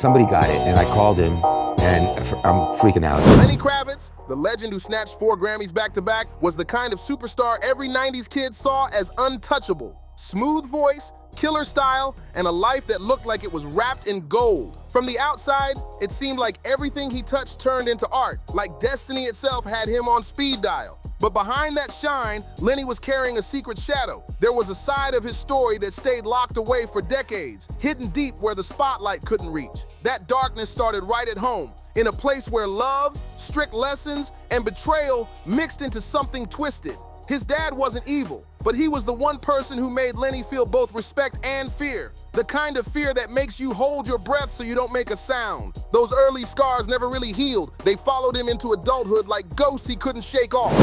somebody got it, and I called him, and I'm freaking out. Lenny Kravitz, the legend who snatched 4 Grammys back-to-back, was the kind of superstar every 90s kid saw as untouchable. Smooth voice, killer style, and a life that looked like it was wrapped in gold. From the outside, it seemed like everything he touched turned into art, like destiny itself had him on speed dial. But behind that shine, Lenny was carrying a secret shadow. There was a side of his story that stayed locked away for decades, hidden deep where the spotlight couldn't reach. That darkness started right at home, in a place where love, strict lessons, and betrayal mixed into something twisted. His dad wasn't evil, but he was the one person who made Lenny feel both respect and fear. The kind of fear that makes you hold your breath so you don't make a sound. Those early scars never really healed. They followed him into adulthood like ghosts he couldn't shake off.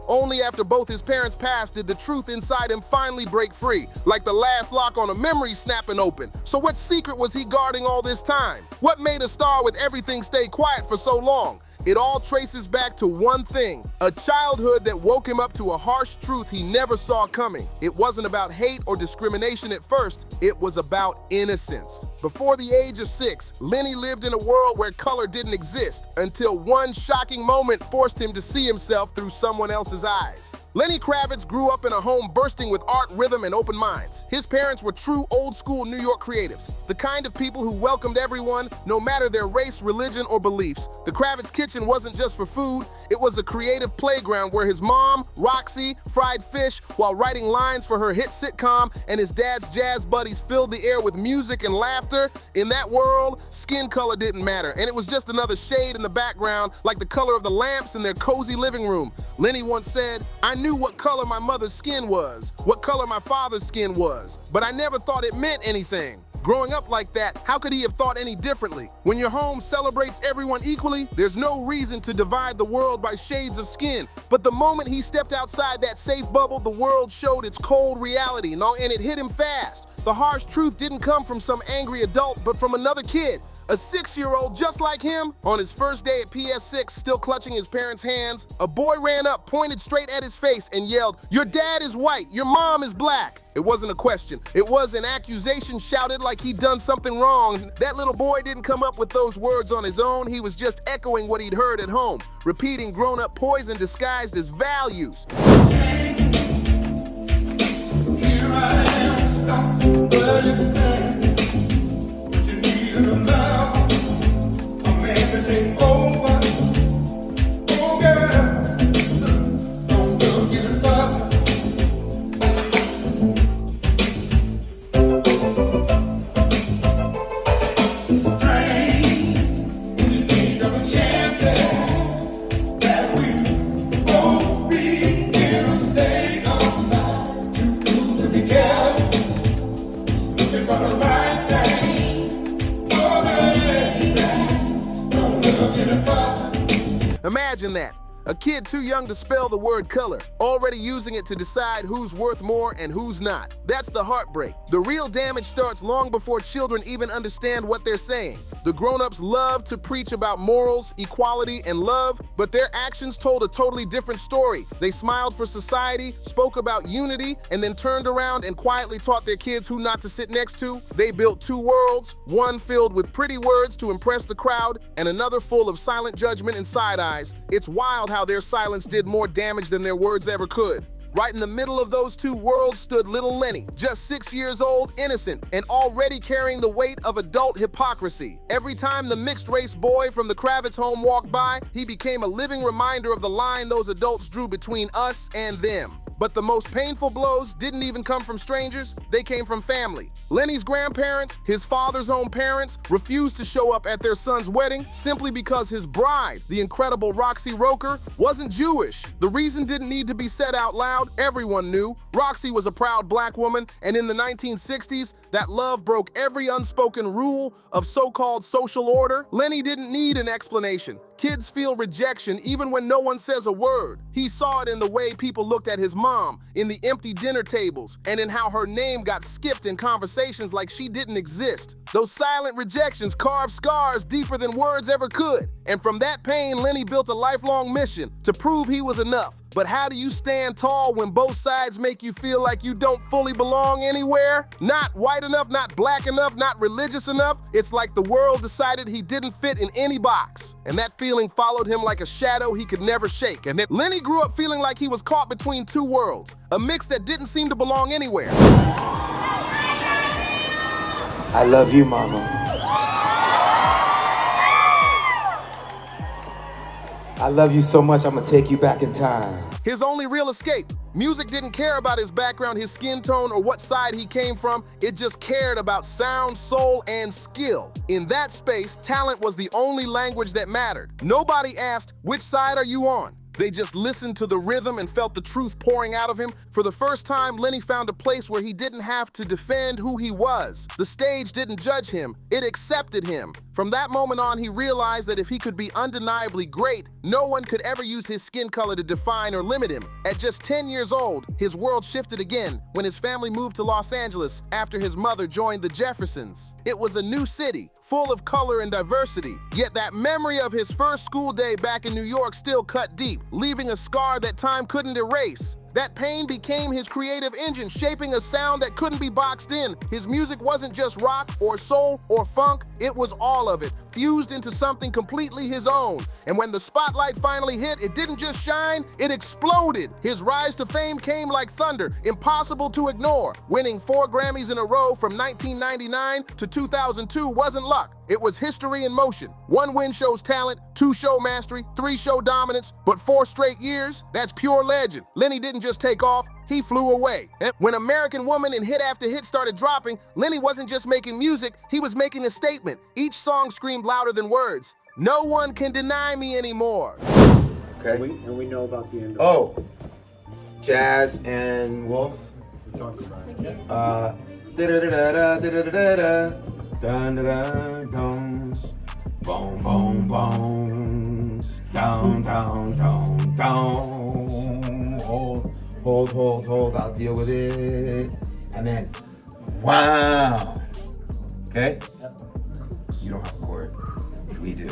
Only after both his parents passed did the truth inside him finally break free, like the last lock on a memory snapping open. So what secret was he guarding all this time? What made a star with everything stay quiet for so long? It all traces back to one thing, a childhood that woke him up to a harsh truth he never saw coming. It wasn't about hate or discrimination at first, it was about innocence. Before the age of 6, Lenny lived in a world where color didn't exist, until one shocking moment forced him to see himself through someone else's eyes. Lenny Kravitz grew up in a home bursting with art, rhythm, and open minds. His parents were true old-school New York creatives, the kind of people who welcomed everyone, no matter their race, religion, or beliefs. The Kravitz kitchen wasn't just for food, it was a creative playground where his mom, Roxy, fried fish while writing lines for her hit sitcom, and his dad's jazz buddies filled the air with music and laughter. In that world, skin color didn't matter, and it was just another shade in the background, like the color of the lamps in their cozy living room. Lenny once said, "I knew what color my mother's skin was, what color my father's skin was, but I never thought it meant anything." Growing up like that, how could he have thought any differently? When your home celebrates everyone equally, there's no reason to divide the world by shades of skin. But the moment he stepped outside that safe bubble, the world showed its cold reality, and it hit him fast. The harsh truth didn't come from some angry adult, but from another kid. A 6-year-old just like him. On his first day at PS6, still clutching his parents' hands, a boy ran up, pointed straight at his face, and yelled, "Your dad is white, your mom is black." It wasn't a question. It was an accusation shouted like he'd done something wrong. That little boy didn't come up with those words on his own. He was just echoing what he'd heard at home, repeating grown-up poison disguised as values. Here I am, stuck, but it's time. What you need is a love. A man to take over. Oh, girl, don't go get it up. Imagine that. A kid too young to spell the word color, already using it to decide who's worth more and who's not. That's the heartbreak. The real damage starts long before children even understand what they're saying. The grown-ups love to preach about morals, equality, and love, but their actions told a totally different story. They smiled for society, spoke about unity, and then turned around and quietly taught their kids who not to sit next to. They built 2 worlds, one filled with pretty words to impress the crowd, and another full of silent judgment and side eyes. It's wild how their silence did more damage than their words ever could. Right in the middle of those 2 worlds stood little Lenny, just 6 years old, innocent, and already carrying the weight of adult hypocrisy. Every time the mixed-race boy from the Kravitz home walked by, he became a living reminder of the line those adults drew between us and them. But the most painful blows didn't even come from strangers, they came from family. Lenny's grandparents, his father's own parents, refused to show up at their son's wedding simply because his bride, the incredible Roxy Roker, wasn't Jewish. The reason didn't need to be said out loud, everyone knew. Roxy was a proud black woman, and in the 1960s, that love broke every unspoken rule of so-called social order. Lenny didn't need an explanation. Kids feel rejection even when no one says a word. He saw it in the way people looked at his mom, in the empty dinner tables, and in how her name got skipped in conversations like she didn't exist. Those silent rejections carved scars deeper than words ever could. And from that pain, Lenny built a lifelong mission to prove he was enough. But how do you stand tall when both sides make you feel like you don't fully belong anywhere? Not white enough, not black enough, not religious enough. It's like the world decided he didn't fit in any box. And that feeling followed him like a shadow he could never shake. And Lenny grew up feeling like he was caught between two worlds, a mix that didn't seem to belong anywhere. I love you, Mama. I love you so much, I'm gonna take you back in time. His only real escape. Music didn't care about his background, his skin tone, or what side he came from. It just cared about sound, soul, and skill. In that space, talent was the only language that mattered. Nobody asked, which side are you on? They just listened to the rhythm and felt the truth pouring out of him. For the first time, Lenny found a place where he didn't have to defend who he was. The stage didn't judge him, it accepted him. From that moment on, he realized that if he could be undeniably great, no one could ever use his skin color to define or limit him. At just 10 years old, his world shifted again when his family moved to Los Angeles after his mother joined the Jeffersons. It was a new city, full of color and diversity. Yet that memory of his first school day back in New York still cut deep, leaving a scar that time couldn't erase. That pain became his creative engine, shaping a sound that couldn't be boxed in. His music wasn't just rock or soul or funk, it was all of it, fused into something completely his own. And when the spotlight finally hit, it didn't just shine, it exploded. His rise to fame came like thunder, impossible to ignore. Winning 4 Grammys in a row from 1999 to 2002 wasn't luck. It was history in motion. 1 win shows talent, 2 show mastery, 3 show dominance, but 4 straight years, that's pure legend. Lenny didn't just take off, he flew away. And when American Woman and hit after hit started dropping, Lenny wasn't just making music, he was making a statement. Each song screamed louder than words. No one can deny me anymore. Okay. And we know about the end. Oh, Jazz and Wolf. Da-da-da-da-da-da-da-da. Dun-da-dun-dun. Boom, boom, boom. Down, down, down, down. Hold. I'll deal with it. And then, wow. Okay? You don't have a chord. We do.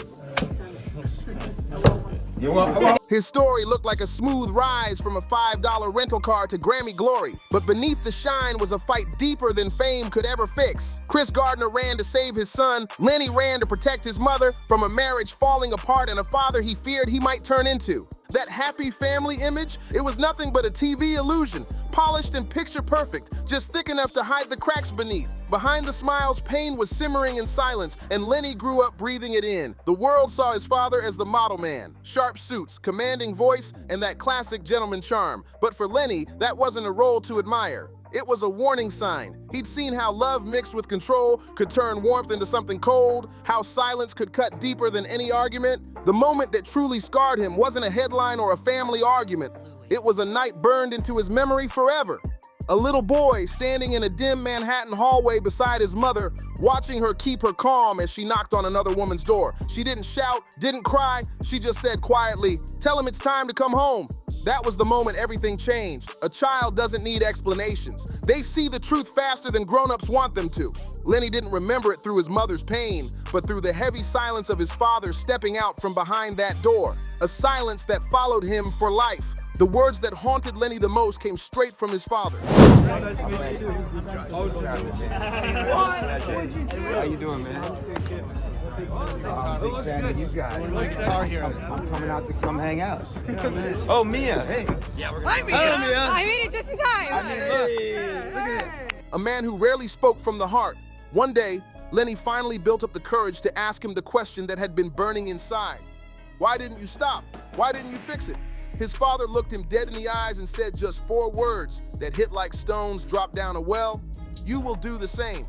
You want? His story looked like a smooth rise from a $5 rental car to Grammy glory. But beneath the shine was a fight deeper than fame could ever fix. Chris Gardner ran to save his son. Lenny ran to protect his mother from a marriage falling apart and a father he feared he might turn into. That happy family image, it was nothing but a TV illusion, polished and picture perfect, just thick enough to hide the cracks beneath. Behind the smiles, pain was simmering in silence, and Lenny grew up breathing it in. The world saw his father as the model man, sharp suits, commanding voice, and that classic gentleman charm. But for Lenny, that wasn't a role to admire. It was a warning sign. He'd seen how love mixed with control could turn warmth into something cold, how silence could cut deeper than any argument. The moment that truly scarred him wasn't a headline or a family argument. It was a night burned into his memory forever. A little boy standing in a dim Manhattan hallway beside his mother, watching her keep her calm as she knocked on another woman's door. She didn't shout, didn't cry, she just said quietly, "Tell him it's time to come home." That was the moment everything changed. A child doesn't need explanations. They see the truth faster than grown-ups want them to. Lenny didn't remember it through his mother's pain, but through the heavy silence of his father stepping out from behind that door. A silence that followed him for life. The words that haunted Lenny the most came straight from his father. Nice to meet you too. How you doing, man? Big fan of you guys. I'm coming out to come hang out. Oh, Mia, hey. Hi, Mia. I made it just in time. Look at this. A man who rarely spoke from the heart. One day, Lenny finally built up the courage to ask him the question that had been burning inside. Why didn't you stop? Why didn't you fix it? His father looked him dead in the eyes and said just 4 words that hit like stones dropped down a well. You will do the same.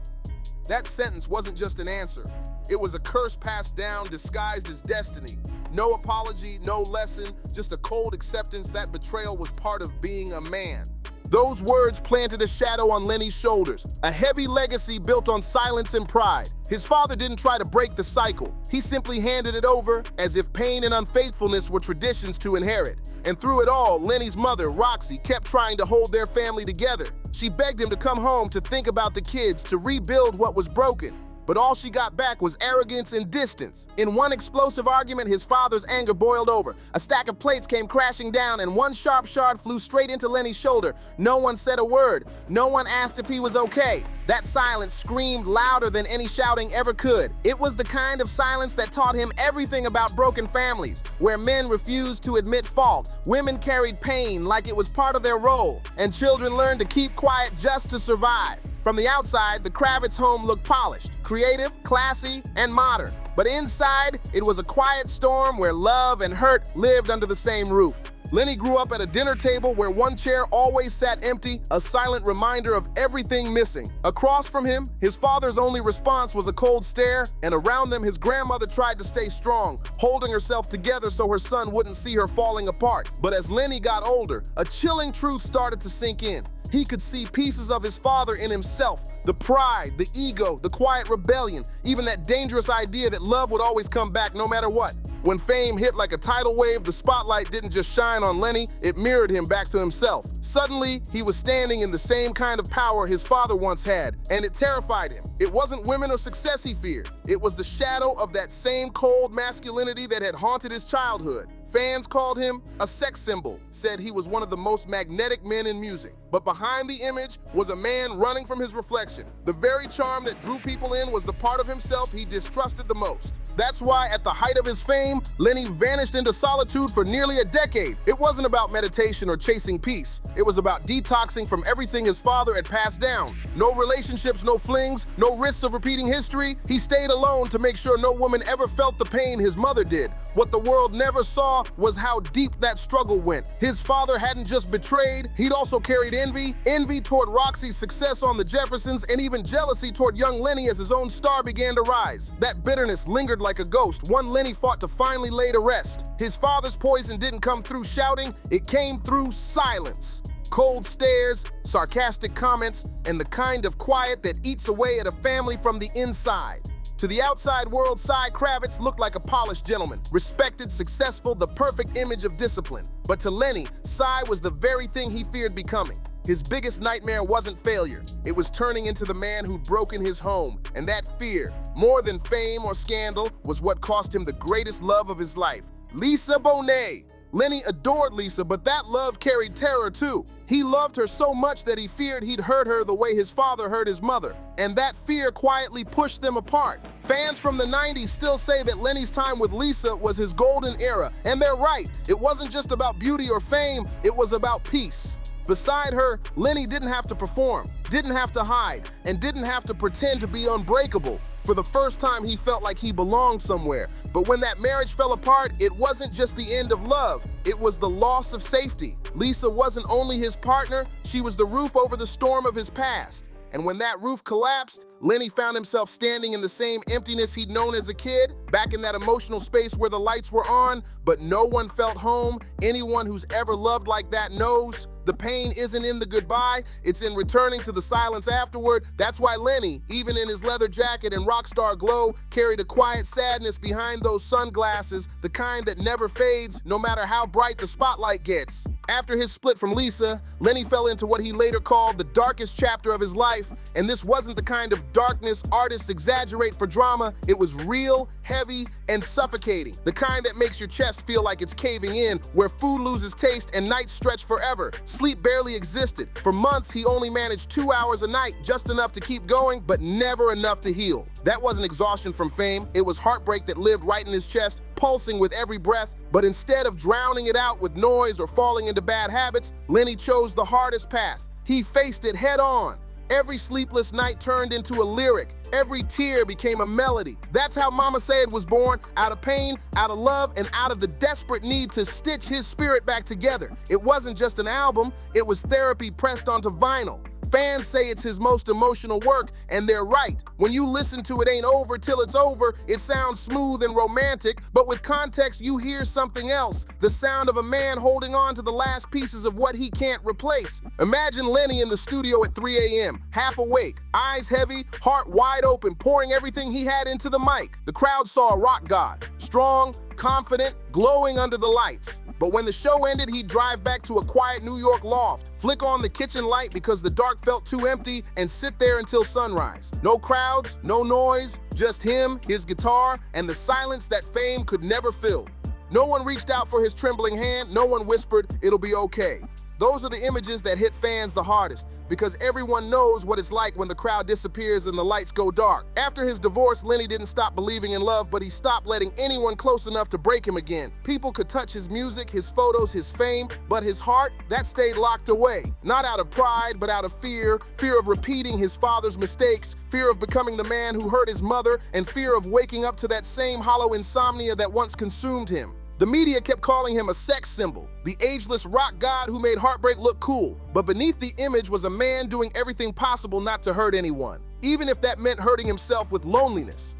That sentence wasn't just an answer. It was a curse passed down, disguised as destiny. No apology, no lesson, just a cold acceptance that betrayal was part of being a man. Those words planted a shadow on Lenny's shoulders, a heavy legacy built on silence and pride. His father didn't try to break the cycle. He simply handed it over as if pain and unfaithfulness were traditions to inherit. And through it all, Lenny's mother, Roxy, kept trying to hold their family together. She begged him to come home to think about the kids, to rebuild what was broken. But all she got back was arrogance and distance. In one explosive argument, his father's anger boiled over. A stack of plates came crashing down, and one sharp shard flew straight into Lenny's shoulder. No one said a word. No one asked if he was okay. That silence screamed louder than any shouting ever could. It was the kind of silence that taught him everything about broken families, where men refused to admit fault, women carried pain like it was part of their role, and children learned to keep quiet just to survive. From the outside, the Kravitz home looked polished, creative, classy, and modern. But inside, it was a quiet storm where love and hurt lived under the same roof. Lenny grew up at a dinner table where one chair always sat empty, a silent reminder of everything missing. Across from him, his father's only response was a cold stare, and around them, his grandmother tried to stay strong, holding herself together so her son wouldn't see her falling apart. But as Lenny got older, a chilling truth started to sink in. He could see pieces of his father in himself, the pride, the ego, the quiet rebellion, even that dangerous idea that love would always come back no matter what. When fame hit like a tidal wave, the spotlight didn't just shine on Lenny, it mirrored him back to himself. Suddenly, he was standing in the same kind of power his father once had, and it terrified him. It wasn't women or success he feared. It was the shadow of that same cold masculinity that had haunted his childhood. Fans called him a sex symbol, said he was one of the most magnetic men in music. But behind the image was a man running from his reflection. The very charm that drew people in was the part of himself he distrusted the most. That's why at the height of his fame, Lenny vanished into solitude for nearly a decade. It wasn't about meditation or chasing peace. It was about detoxing from everything his father had passed down. No relationships, no flings, no risks of repeating history. He stayed alone to make sure no woman ever felt the pain his mother did. What the world never saw was how deep that struggle went. His father hadn't just betrayed, he'd also carried envy toward Roxy's success on the Jeffersons, and even jealousy toward young Lenny as his own star began to rise. That bitterness lingered like a ghost, one Lenny fought to finally lay to rest. His father's poison didn't come through shouting, it came through silence. Cold stares, sarcastic comments, and the kind of quiet that eats away at a family from the inside. To the outside world, Cy Kravitz looked like a polished gentleman, respected, successful, the perfect image of discipline. But to Lenny, Cy was the very thing he feared becoming. His biggest nightmare wasn't failure. It was turning into the man who'd broken his home. And that fear, more than fame or scandal, was what cost him the greatest love of his life, Lisa Bonet. Lenny adored Lisa, but that love carried terror too. He loved her so much that he feared he'd hurt her the way his father hurt his mother. And that fear quietly pushed them apart. Fans from the 90s still say that Lenny's time with Lisa was his golden era. And they're right. It wasn't just about beauty or fame, it was about peace. Beside her, Lenny didn't have to perform, didn't have to hide, and didn't have to pretend to be unbreakable. For the first time, he felt like he belonged somewhere. But when that marriage fell apart, it wasn't just the end of love, it was the loss of safety. Lisa wasn't only his partner, she was the roof over the storm of his past. And when that roof collapsed, Lenny found himself standing in the same emptiness he'd known as a kid, back in that emotional space where the lights were on, but no one felt home. Anyone who's ever loved like that knows the pain isn't in the goodbye, it's in returning to the silence afterward. That's why Lenny, even in his leather jacket and rock star glow, carried a quiet sadness behind those sunglasses, the kind that never fades, no matter how bright the spotlight gets. After his split from Lisa, Lenny fell into what he later called the darkest chapter of his life, and this wasn't the kind of darkness artists exaggerate for drama. It was real, heavy, and suffocating. The kind that makes your chest feel like it's caving in, where food loses taste and nights stretch forever. Sleep barely existed. For months, he only managed 2 hours a night, just enough to keep going, but never enough to heal. That wasn't exhaustion from fame. It was heartbreak that lived right in his chest, pulsing with every breath. But instead of drowning it out with noise or falling into bad habits, Lenny chose the hardest path. He faced it head on. Every sleepless night turned into a lyric. Every tear became a melody. That's how Mama Said was born, out of pain, out of love, and out of the desperate need to stitch his spirit back together. It wasn't just an album, it was therapy pressed onto vinyl. Fans say it's his most emotional work, and they're right. When you listen to It Ain't Over Till It's Over, it sounds smooth and romantic, but with context, you hear something else. The sound of a man holding on to the last pieces of what he can't replace. Imagine Lenny in the studio at 3 a.m., half awake, eyes heavy, heart wide open, pouring everything he had into the mic. The crowd saw a rock god, strong, confident, glowing under the lights. But when the show ended, he'd drive back to a quiet New York loft, flick on the kitchen light because the dark felt too empty, and sit there until sunrise. No crowds, no noise, just him, his guitar, and the silence that fame could never fill. No one reached out for his trembling hand, no one whispered, "It'll be okay." Those are the images that hit fans the hardest, because everyone knows what it's like when the crowd disappears and the lights go dark. After his divorce, Lenny didn't stop believing in love, but he stopped letting anyone close enough to break him again. People could touch his music, his photos, his fame, but his heart, that stayed locked away. Not out of pride, but out of fear. Fear of repeating his father's mistakes, fear of becoming the man who hurt his mother, and fear of waking up to that same hollow insomnia that once consumed him. The media kept calling him a sex symbol, the ageless rock god who made heartbreak look cool. But beneath the image was a man doing everything possible not to hurt anyone, even if that meant hurting himself with loneliness.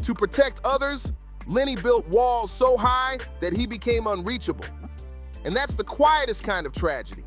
To protect others, Lenny built walls so high that he became unreachable. And that's the quietest kind of tragedy.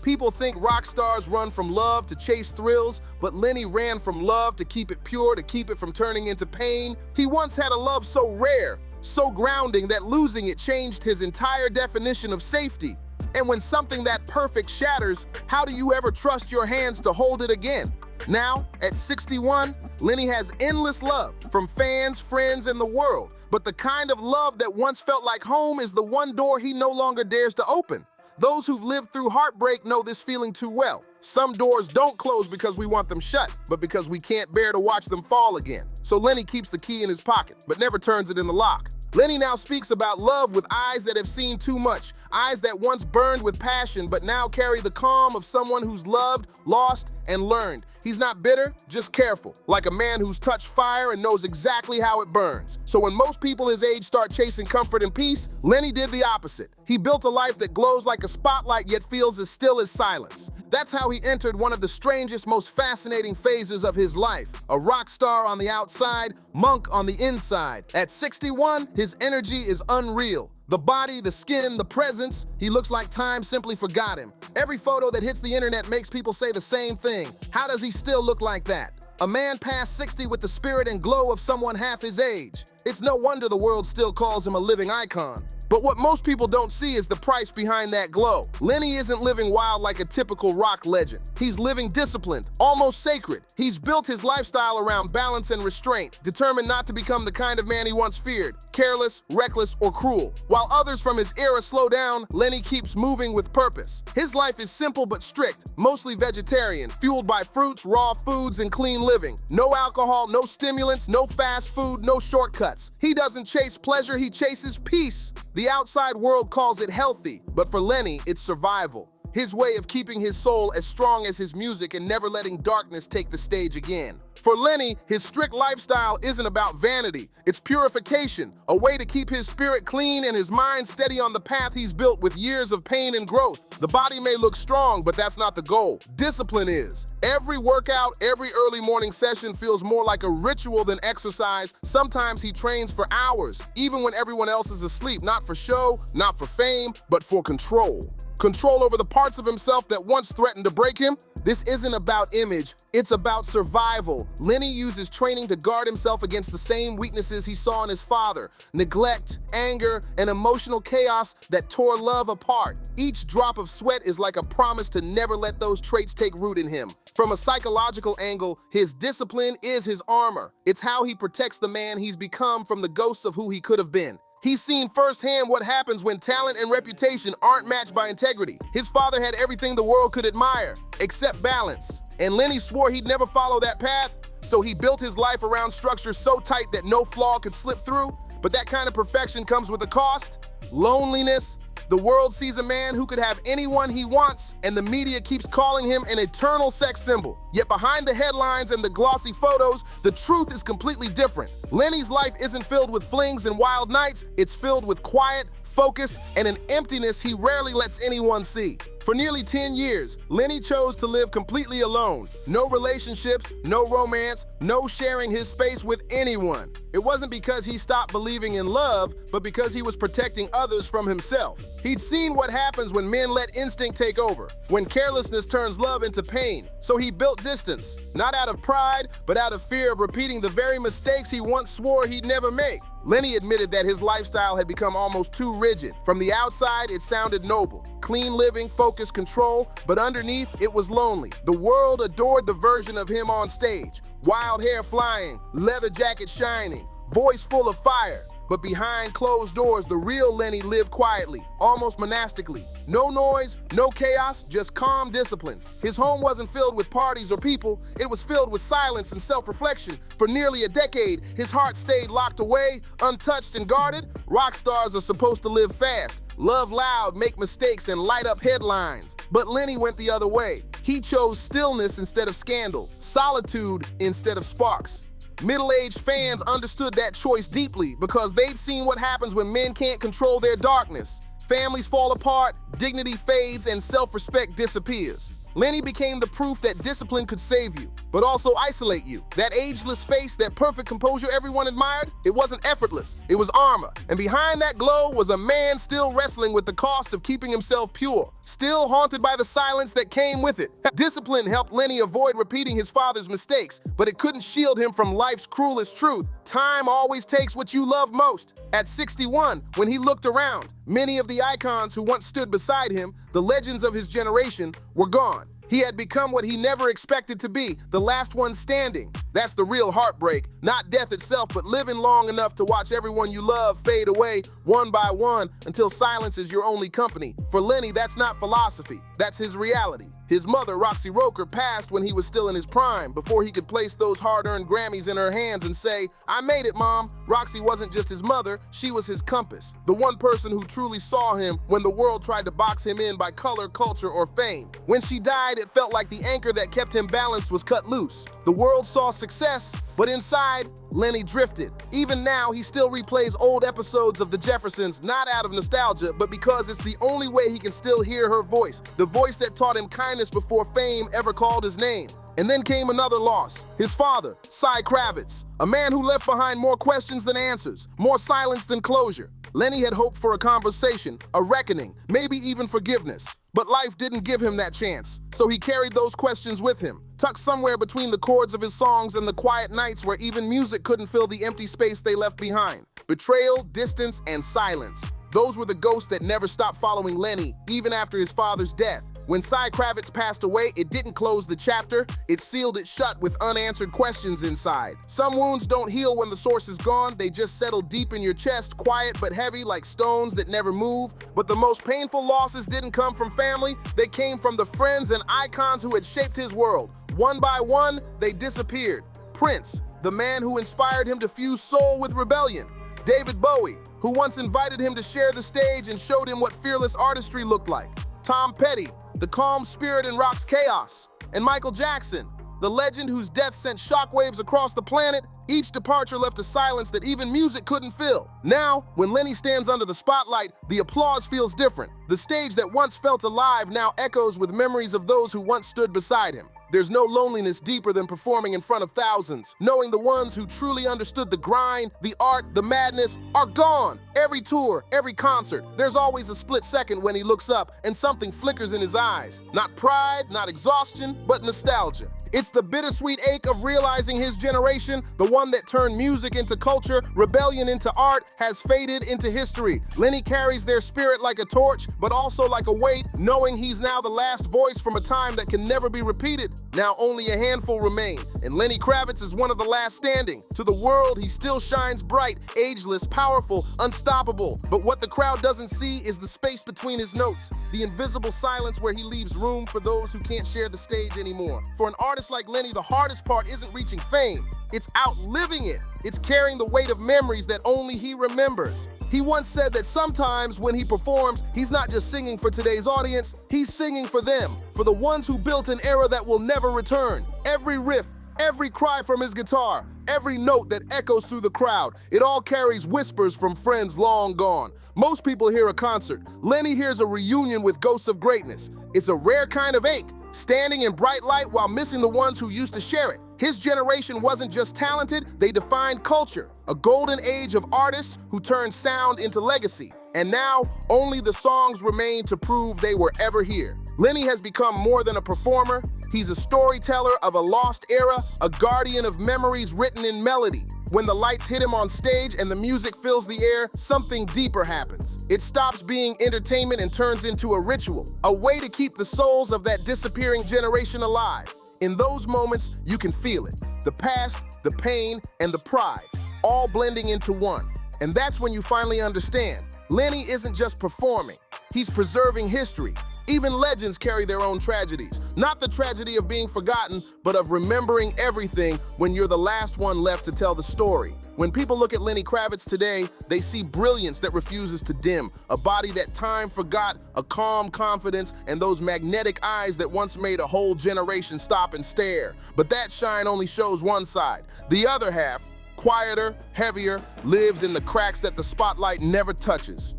People think rock stars run from love to chase thrills, but Lenny ran from love to keep it pure, to keep it from turning into pain. He once had a love so rare, so grounding, that losing it changed his entire definition of safety. And when something that perfect shatters, how do you ever trust your hands to hold it again? Now, at 61, Lenny has endless love from fans, friends, and the world. But the kind of love that once felt like home is the one door he no longer dares to open. Those who've lived through heartbreak know this feeling too well. Some doors don't close because we want them shut, but because we can't bear to watch them fall again. So Lenny keeps the key in his pocket, but never turns it in the lock. Lenny now speaks about love with eyes that have seen too much, eyes that once burned with passion but now carry the calm of someone who's loved, lost, and learned. He's not bitter, just careful, like a man who's touched fire and knows exactly how it burns. So when most people his age start chasing comfort and peace, Lenny did the opposite. He built a life that glows like a spotlight yet feels as still as silence. That's how he entered one of the strangest, most fascinating phases of his life. A rock star on the outside, monk on the inside. At 61, his energy is unreal. The body, the skin, the presence, he looks like time simply forgot him. Every photo that hits the internet makes people say the same thing. How does he still look like that? A man past 60 with the spirit and glow of someone half his age. It's no wonder the world still calls him a living icon. But what most people don't see is the price behind that glow. Lenny isn't living wild like a typical rock legend. He's living disciplined, almost sacred. He's built his lifestyle around balance and restraint, determined not to become the kind of man he once feared, careless, reckless, or cruel. While others from his era slow down, Lenny keeps moving with purpose. His life is simple but strict, mostly vegetarian, fueled by fruits, raw foods, and clean living. No alcohol, no stimulants, no fast food, no shortcuts. He doesn't chase pleasure, he chases peace. The outside world calls it healthy, but for Lenny, it's survival. His way of keeping his soul as strong as his music and never letting darkness take the stage again. For Lenny, his strict lifestyle isn't about vanity. It's purification, a way to keep his spirit clean and his mind steady on the path he's built with years of pain and growth. The body may look strong, but that's not the goal. Discipline is. Every workout, every early morning session feels more like a ritual than exercise. Sometimes he trains for hours, even when everyone else is asleep, not for show, not for fame, but for control. Control over the parts of himself that once threatened to break him. This isn't about image, it's about survival. Lenny uses training to guard himself against the same weaknesses he saw in his father: neglect, anger, and emotional chaos that tore love apart. Each drop of sweat is like a promise to never let those traits take root in him. From a psychological angle, his discipline is his armor. It's how he protects the man he's become from the ghosts of who he could have been. He's seen firsthand what happens when talent and reputation aren't matched by integrity. His father had everything the world could admire, except balance. And Lenny swore he'd never follow that path, so he built his life around structures so tight that no flaw could slip through. But that kind of perfection comes with a cost: loneliness. The world sees a man who could have anyone he wants, and the media keeps calling him an eternal sex symbol. Yet behind the headlines and the glossy photos, the truth is completely different. Lenny's life isn't filled with flings and wild nights, it's filled with quiet, focus, and an emptiness he rarely lets anyone see. For nearly 10 years, Lenny chose to live completely alone. No relationships, no romance, no sharing his space with anyone. It wasn't because he stopped believing in love, but because he was protecting others from himself. He'd seen what happens when men let instinct take over, when carelessness turns love into pain. So he built distance, not out of pride, but out of fear of repeating the very mistakes he once swore he'd never make. Lenny admitted that his lifestyle had become almost too rigid. From the outside, it sounded noble. Clean living, focused control, but underneath, it was lonely. The world adored the version of him on stage. Wild hair flying, leather jacket shining, voice full of fire. But behind closed doors, the real Lenny lived quietly, almost monastically. No noise, no chaos, just calm discipline. His home wasn't filled with parties or people, it was filled with silence and self-reflection. For nearly a decade, his heart stayed locked away, untouched and guarded. Rock stars are supposed to live fast, love loud, make mistakes, and light up headlines. But Lenny went the other way. He chose stillness instead of scandal, solitude instead of sparks. Middle-aged fans understood that choice deeply because they'd seen what happens when men can't control their darkness. Families fall apart, dignity fades, and self-respect disappears. Lenny became the proof that discipline could save you, but also isolate you. That ageless face, that perfect composure everyone admired, it wasn't effortless, it was armor. And behind that glow was a man still wrestling with the cost of keeping himself pure, still haunted by the silence that came with it. Discipline helped Lenny avoid repeating his father's mistakes, but it couldn't shield him from life's cruelest truth. Time always takes what you love most. At 61, when he looked around, many of the icons who once stood beside him, the legends of his generation, were gone. He had become what he never expected to be, the last one standing. That's the real heartbreak, not death itself, but living long enough to watch everyone you love fade away one by one until silence is your only company. For Lenny, that's not philosophy, that's his reality. His mother, Roxy Roker, passed when he was still in his prime, before he could place those hard-earned Grammys in her hands and say, "I made it, Mom." Roxy wasn't just his mother, she was his compass. The one person who truly saw him when the world tried to box him in by color, culture, or fame. When she died, it felt like the anchor that kept him balanced was cut loose. The world saw success, but inside, Lenny drifted. Even now, he still replays old episodes of The Jeffersons, not out of nostalgia, but because it's the only way he can still hear her voice, the voice that taught him kindness before fame ever called his name. And then came another loss, his father, Lenny Kravitz, a man who left behind more questions than answers, more silence than closure. Lenny had hoped for a conversation, a reckoning, maybe even forgiveness. But life didn't give him that chance, so he carried those questions with him, tucked somewhere between the chords of his songs and the quiet nights where even music couldn't fill the empty space they left behind. Betrayal, distance, and silence. Those were the ghosts that never stopped following Lenny, even after his father's death. When Lenny Kravitz passed away, it didn't close the chapter, it sealed it shut with unanswered questions inside. Some wounds don't heal when the source is gone, they just settle deep in your chest, quiet but heavy like stones that never move. But the most painful losses didn't come from family, they came from the friends and icons who had shaped his world. One by one, they disappeared. Prince, the man who inspired him to fuse soul with rebellion. David Bowie, who once invited him to share the stage and showed him what fearless artistry looked like. Tom Petty, the calm spirit in rock's chaos. And Michael Jackson, the legend whose death sent shockwaves across the planet. Each departure left a silence that even music couldn't fill. Now, when Lenny stands under the spotlight, the applause feels different. The stage that once felt alive now echoes with memories of those who once stood beside him. There's no loneliness deeper than performing in front of thousands, knowing the ones who truly understood the grind, the art, the madness are gone. Every tour, every concert, there's always a split second when he looks up and something flickers in his eyes. Not pride, not exhaustion, but nostalgia. It's the bittersweet ache of realizing his generation, the one that turned music into culture, rebellion into art, has faded into history. Lenny carries their spirit like a torch, but also like a weight, knowing he's now the last voice from a time that can never be repeated. Now only a handful remain, and Lenny Kravitz is one of the last standing. To the world, he still shines bright, ageless, powerful, unstoppable. But what the crowd doesn't see is the space between his notes, the invisible silence where he leaves room for those who can't share the stage anymore. For an artist like Lenny, the hardest part isn't reaching fame, it's outliving it. It's carrying the weight of memories that only he remembers. He once said that sometimes when he performs, he's not just singing for today's audience, he's singing for them, for the ones who built an era that will never return. Every riff, every cry from his guitar, every note that echoes through the crowd, it all carries whispers from friends long gone. Most people hear a concert. Lenny hears a reunion with ghosts of greatness. It's a rare kind of ache, standing in bright light while missing the ones who used to share it. His generation wasn't just talented, they defined culture, a golden age of artists who turned sound into legacy. And now, only the songs remain to prove they were ever here. Lenny has become more than a performer. He's a storyteller of a lost era, a guardian of memories written in melody. When the lights hit him on stage and the music fills the air, something deeper happens. It stops being entertainment and turns into a ritual, a way to keep the souls of that disappearing generation alive. In those moments, you can feel it. The past, the pain, and the pride, all blending into one. And that's when you finally understand. Lenny isn't just performing, he's preserving history. Even legends carry their own tragedies. Not the tragedy of being forgotten, but of remembering everything when you're the last one left to tell the story. When people look at Lenny Kravitz today, they see brilliance that refuses to dim, a body that time forgot, a calm confidence, and those magnetic eyes that once made a whole generation stop and stare. But that shine only shows one side. The other half, quieter, heavier, lives in the cracks that the spotlight never touches.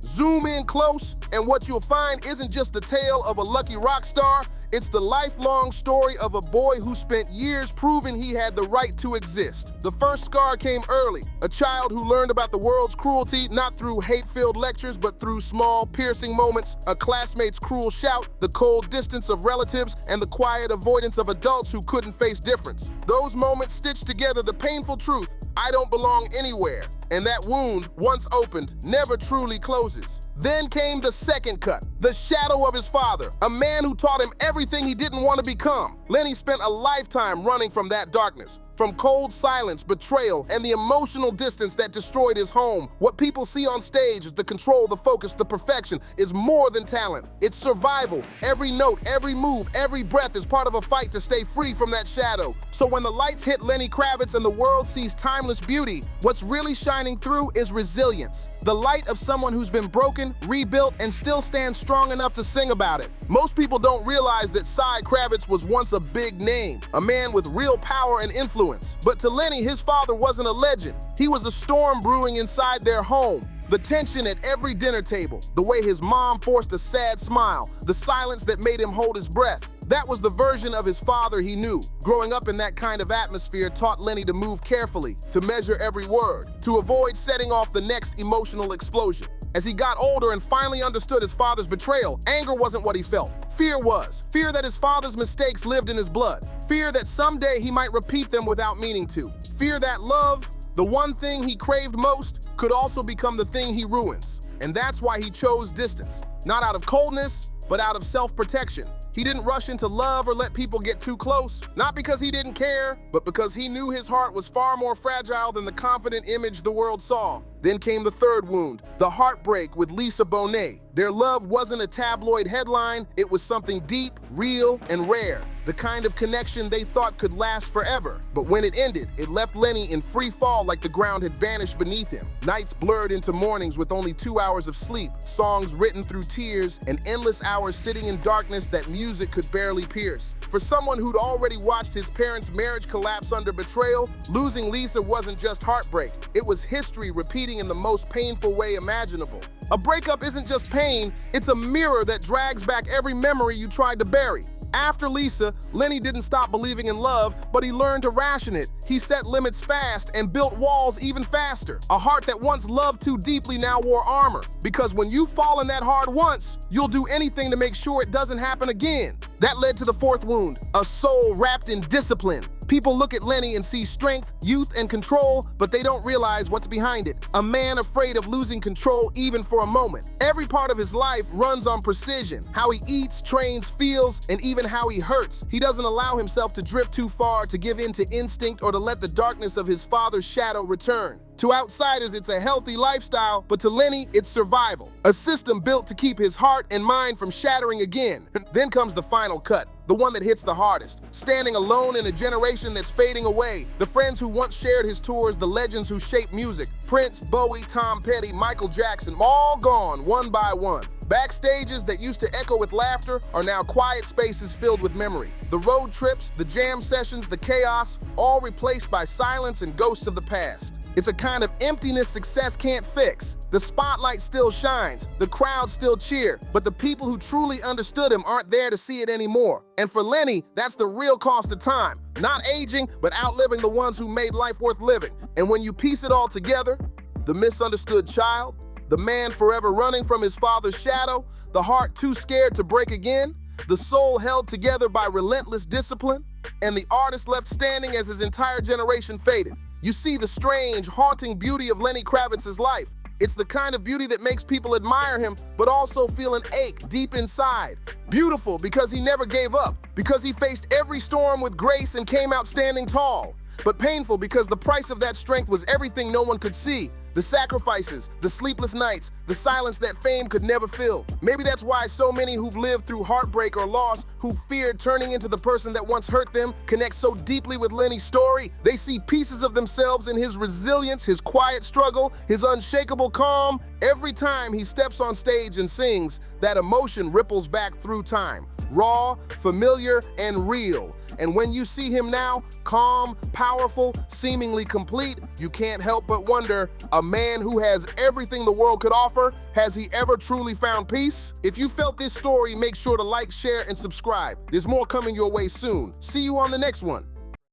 Zoom in close, and what you'll find isn't just the tale of a lucky rock star, it's the lifelong story of a boy who spent years proving he had the right to exist. The first scar came early, a child who learned about the world's cruelty not through hate-filled lectures but through small, piercing moments, a classmate's cruel shout, the cold distance of relatives, and the quiet avoidance of adults who couldn't face difference. Those moments stitched together the painful truth, I don't belong anywhere. And that wound, once opened, never truly closes. Then came the second cut, the shadow of his father, a man who taught him everything he didn't want to become. Lenny spent a lifetime running from that darkness, from cold silence, betrayal, and the emotional distance that destroyed his home. What people see on stage is the control, the focus, the perfection is more than talent. It's survival. Every note, every move, every breath is part of a fight to stay free from that shadow. So when the lights hit Lenny Kravitz and the world sees timeless beauty, what's really shining through is resilience. The light of someone who's been broken, rebuilt, and still stands strong enough to sing about it. Most people don't realize that Cy Kravitz was once a big name, a man with real power and influence. But to Lenny, his father wasn't a legend. He was a storm brewing inside their home. The tension at every dinner table, the way his mom forced a sad smile, the silence that made him hold his breath. That was the version of his father he knew. Growing up in that kind of atmosphere taught Lenny to move carefully, to measure every word, to avoid setting off the next emotional explosion. As he got older and finally understood his father's betrayal, anger wasn't what he felt. Fear was. Fear that his father's mistakes lived in his blood. Fear that someday he might repeat them without meaning to. Fear that love, the one thing he craved most, could also become the thing he ruins. And that's why he chose distance. Not out of coldness, but out of self-protection. He didn't rush into love or let people get too close, not because he didn't care, but because he knew his heart was far more fragile than the confident image the world saw. Then came the third wound, the heartbreak with Lisa Bonet. Their love wasn't a tabloid headline, it was something deep, real, and rare. The kind of connection they thought could last forever. But when it ended, it left Lenny in free fall like the ground had vanished beneath him. Nights blurred into mornings with only 2 hours of sleep, songs written through tears, and endless hours sitting in darkness that music could barely pierce. For someone who'd already watched his parents' marriage collapse under betrayal, losing Lisa wasn't just heartbreak, it was history repeating in the most painful way imaginable. A breakup isn't just pain, it's a mirror that drags back every memory you tried to bury. After Lisa, Lenny didn't stop believing in love, but he learned to ration it. He set limits fast and built walls even faster. A heart that once loved too deeply now wore armor. Because when you fall in that hard once, you'll do anything to make sure it doesn't happen again. That led to the fourth wound, a soul wrapped in discipline. People look at Lenny and see strength, youth, and control, but they don't realize what's behind it. A man afraid of losing control even for a moment. Every part of his life runs on precision. How he eats, trains, feels, and even how he hurts. He doesn't allow himself to drift too far, to give in to instinct, or to let the darkness of his father's shadow return. To outsiders, it's a healthy lifestyle, but to Lenny, it's survival. A system built to keep his heart and mind from shattering again. Then comes the final cut, the one that hits the hardest. Standing alone in a generation that's fading away, the friends who once shared his tours, the legends who shaped music, Prince, Bowie, Tom Petty, Michael Jackson, all gone one by one. Backstages that used to echo with laughter are now quiet spaces filled with memory. The road trips, the jam sessions, the chaos, all replaced by silence and ghosts of the past. It's a kind of emptiness success can't fix. The spotlight still shines, the crowds still cheer, but the people who truly understood him aren't there to see it anymore. And for Lenny, that's the real cost of time. Not aging, but outliving the ones who made life worth living. And when you piece it all together, the misunderstood child, the man forever running from his father's shadow, the heart too scared to break again, the soul held together by relentless discipline, and the artist left standing as his entire generation faded. You see the strange, haunting beauty of Lenny Kravitz's life. It's the kind of beauty that makes people admire him, but also feel an ache deep inside. Beautiful because he never gave up, because he faced every storm with grace and came out standing tall. But painful because the price of that strength was everything no one could see. The sacrifices, the sleepless nights, the silence that fame could never fill. Maybe that's why so many who've lived through heartbreak or loss, who feared turning into the person that once hurt them, connect so deeply with Lenny's story. They see pieces of themselves in his resilience, his quiet struggle, his unshakable calm. Every time he steps on stage and sings, that emotion ripples back through time. Raw, familiar, and real. And when you see him now, calm, powerful, seemingly complete, you can't help but wonder, a man who has everything the world could offer, has he ever truly found peace? If you felt this story, make sure to like, share, and subscribe. There's more coming your way soon. See you on the next one.